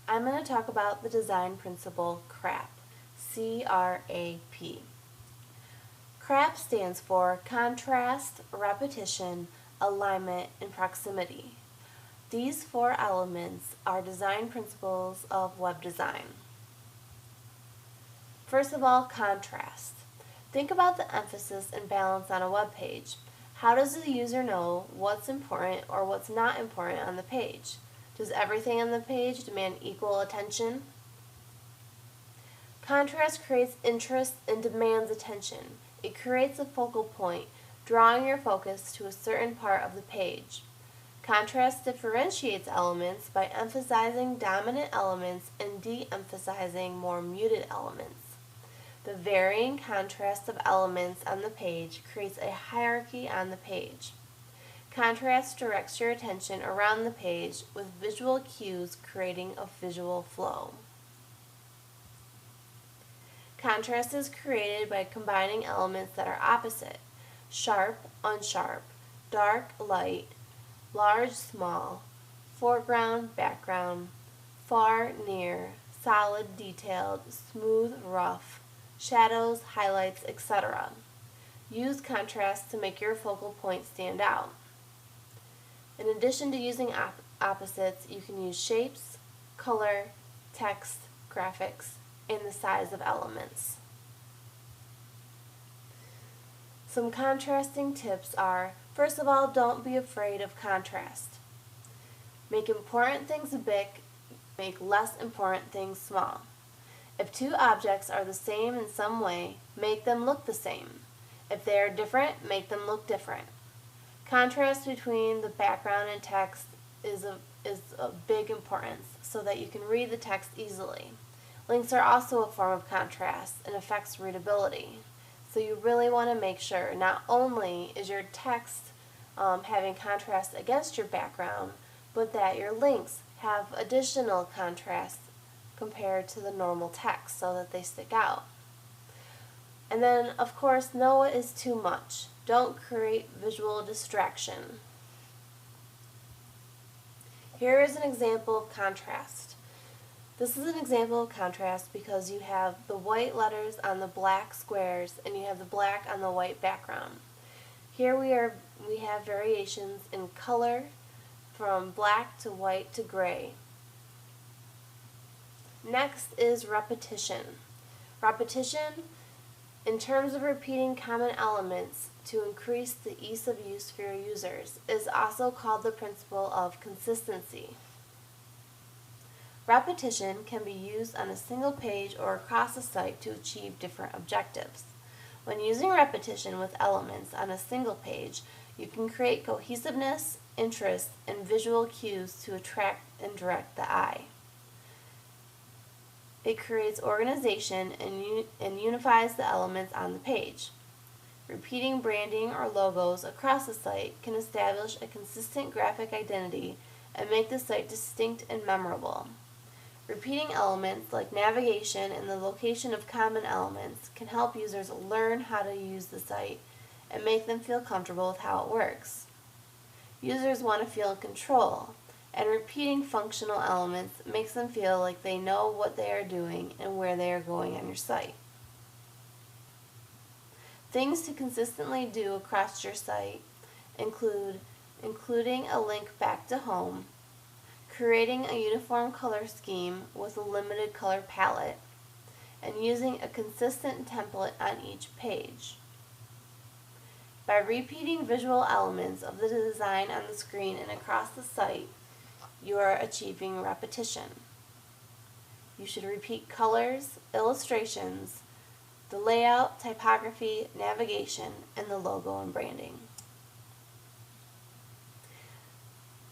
I'm going to talk about the design principle CRAP, C-R-A-P. CRAP stands for contrast, repetition, alignment, and proximity. These four elements are design principles of web design. First of all, contrast. Think about the emphasis and balance on a web page. How does the user know what's important or what's not important on the page? Does everything on the page demand equal attention? Contrast creates interest and demands attention. It creates a focal point, drawing your focus to a certain part of the page. Contrast differentiates elements by emphasizing dominant elements and de-emphasizing more muted elements. The varying contrast of elements on the page creates a hierarchy on the page. Contrast directs your attention around the page with visual cues creating a visual flow. Contrast is created by combining elements that are opposite: sharp, unsharp, dark, light, large, small, foreground, background, far, near, solid, detailed, smooth, rough, shadows, highlights, etc. Use contrast to make your focal point stand out. In addition to using opposites, you can use shapes, color, text, graphics, and the size of elements. Some contrasting tips are, first of all, don't be afraid of contrast. Make important things big, make less important things small. If two objects are the same in some way, make them look the same. If they are different, make them look different. Contrast between the background and text is of big importance so that you can read the text easily. Links are also a form of contrast and affects readability. So you really want to make sure not only is your text having contrast against your background, but that your links have additional contrast compared to the normal text so that they stick out. And then, of course, know what is too much. Don't create visual distraction. Here is an example of contrast. This is an example of contrast because you have the white letters on the black squares and you have the black on the white background. Here we have variations in color from black to white to gray. Next is repetition. Repetition, in terms of repeating common elements to increase the ease of use for your users, is also called the principle of consistency. Repetition can be used on a single page or across a site to achieve different objectives. When using repetition with elements on a single page, you can create cohesiveness, interest, and visual cues to attract and direct the eye. It creates organization and unifies the elements on the page. Repeating branding or logos across the site can establish a consistent graphic identity and make the site distinct and memorable. Repeating elements like navigation and the location of common elements can help users learn how to use the site and make them feel comfortable with how it works. Users want to feel in control, and repeating functional elements makes them feel like they know what they are doing and where they are going on your site. Things to consistently do across your site include including a link back to home, creating a uniform color scheme with a limited color palette, and using a consistent template on each page. By repeating visual elements of the design on the screen and across the site, you are achieving repetition. You should repeat colors, illustrations, the layout, typography, navigation, and the logo and branding.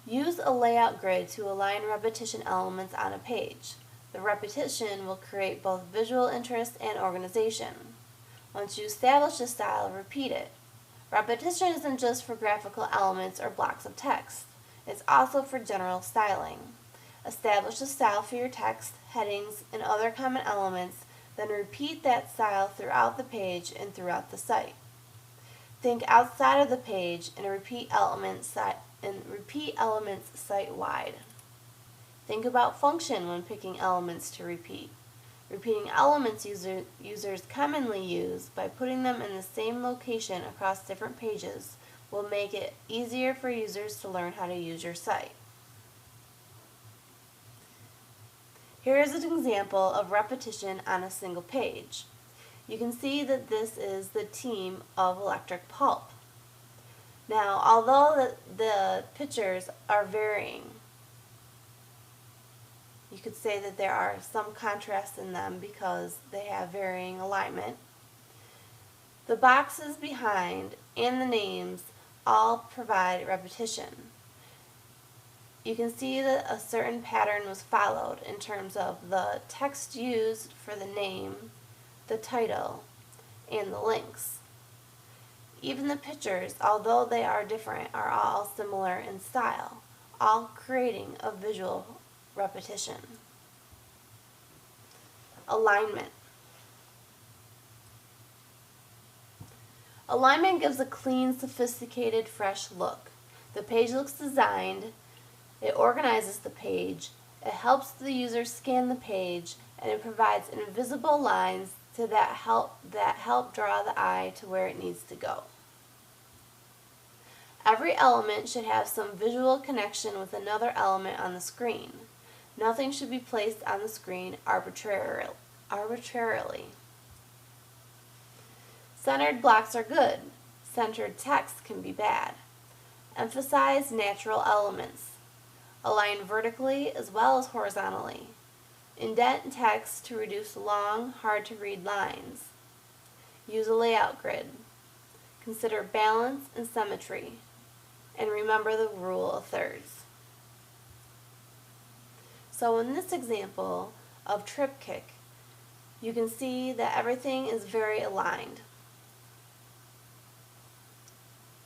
Use a layout grid to align repetition elements on a page. The repetition will create both visual interest and organization. Once you establish a style, repeat it. Repetition isn't just for graphical elements or blocks of text. It's also for general styling. Establish a style for your text, headings, and other common elements, then repeat that style throughout the page and throughout the site. Think outside of the page and repeat elements site-wide. Think about function when picking elements to repeat. Repeating elements users commonly use by putting them in the same location across different pages will make it easier for users to learn how to use your site. Here is an example of repetition on a single page. You can see that this is the team of Electric Pulp. Now, although the pictures are varying, you could say that there are some contrast in them because they have varying alignment. The boxes behind and the names all provide repetition. You can see that a certain pattern was followed in terms of the text used for the name, the title, and the links. Even the pictures, although they are different, are all similar in style, all creating a visual repetition. Alignment. Alignment gives a clean, sophisticated, fresh look. The page looks designed, it organizes the page, it helps the user scan the page, and it provides invisible lines that help draw the eye to where it needs to go. Every element should have some visual connection with another element on the screen. Nothing should be placed on the screen arbitrarily. Centered blocks are good. Centered text can be bad. Emphasize natural elements. Align vertically as well as horizontally. Indent text to reduce long, hard-to-read lines. Use a layout grid. Consider balance and symmetry. And remember the rule of thirds. So in this example of Tripkick, you can see that everything is very aligned.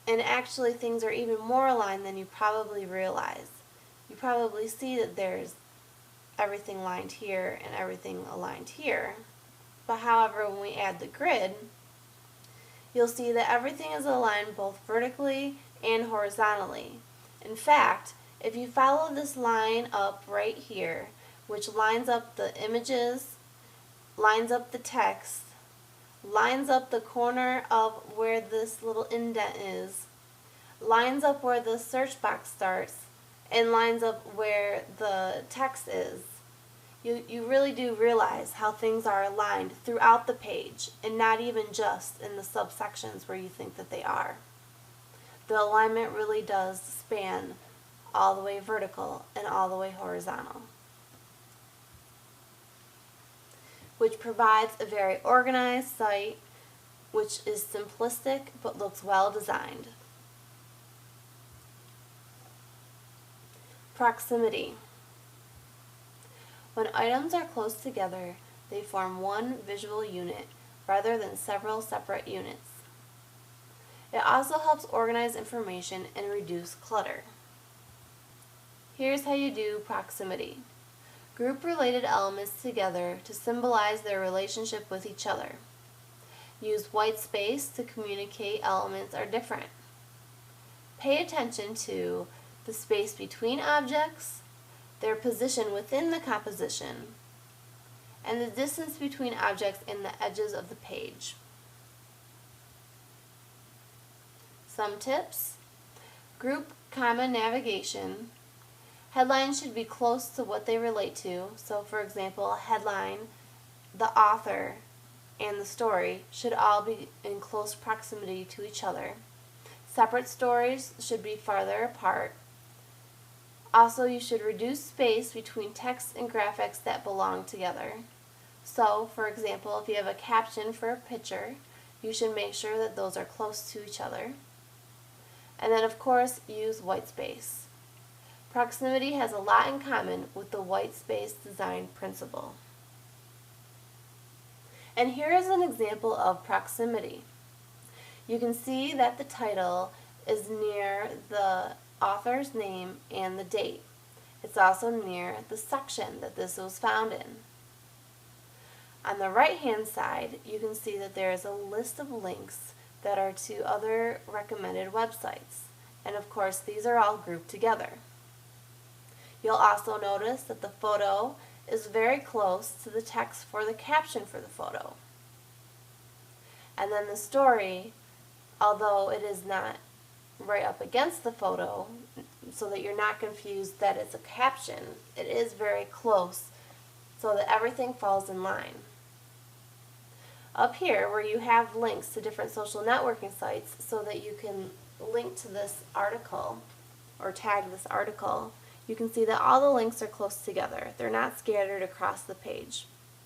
And actually things are even more aligned than you probably realize. You probably see that there's everything lined here and everything aligned here. But however, when we add the grid, you'll see that everything is aligned both vertically and horizontally. In fact, if you follow this line up right here, which lines up the images, lines up the text, lines up the corner of where this little indent is, lines up where the search box starts, and lines up where the text is, you really do realize how things are aligned throughout the page and not even just in the subsections where you think that they are. The alignment really does span all the way vertical and all the way horizontal, which provides a very organized site which is simplistic but looks well designed. Proximity. When items are close together, they form one visual unit rather than several separate units. It also helps organize information and reduce clutter. Here's how you do proximity. Group related elements together to symbolize their relationship with each other. Use white space to communicate elements are different. Pay attention to the space between objects, their position within the composition, and the distance between objects and the edges of the page. Some tips. Group common navigation. Headlines should be close to what they relate to. So for example, a headline, the author, and the story should all be in close proximity to each other. Separate stories should be farther apart. Also, you should reduce space between text and graphics that belong together. So, for example, if you have a caption for a picture, you should make sure that those are close to each other. And then, of course, use white space. Proximity has a lot in common with the white space design principle. And here is an example of proximity. You can see that the title is near the author's name and the date. It's also near the section that this was found in. On the right hand side, you can see that there is a list of links that are to other recommended websites. And of course, these are all grouped together. You'll also notice that the photo is very close to the text for the caption for the photo. And then the story, although it is not right up against the photo, so that you're not confused that it's a caption, it is very close so that everything falls in line. Up here, where you have links to different social networking sites so that you can link to this article or tag this article, you can see that all the links are close together. They're not scattered across the page.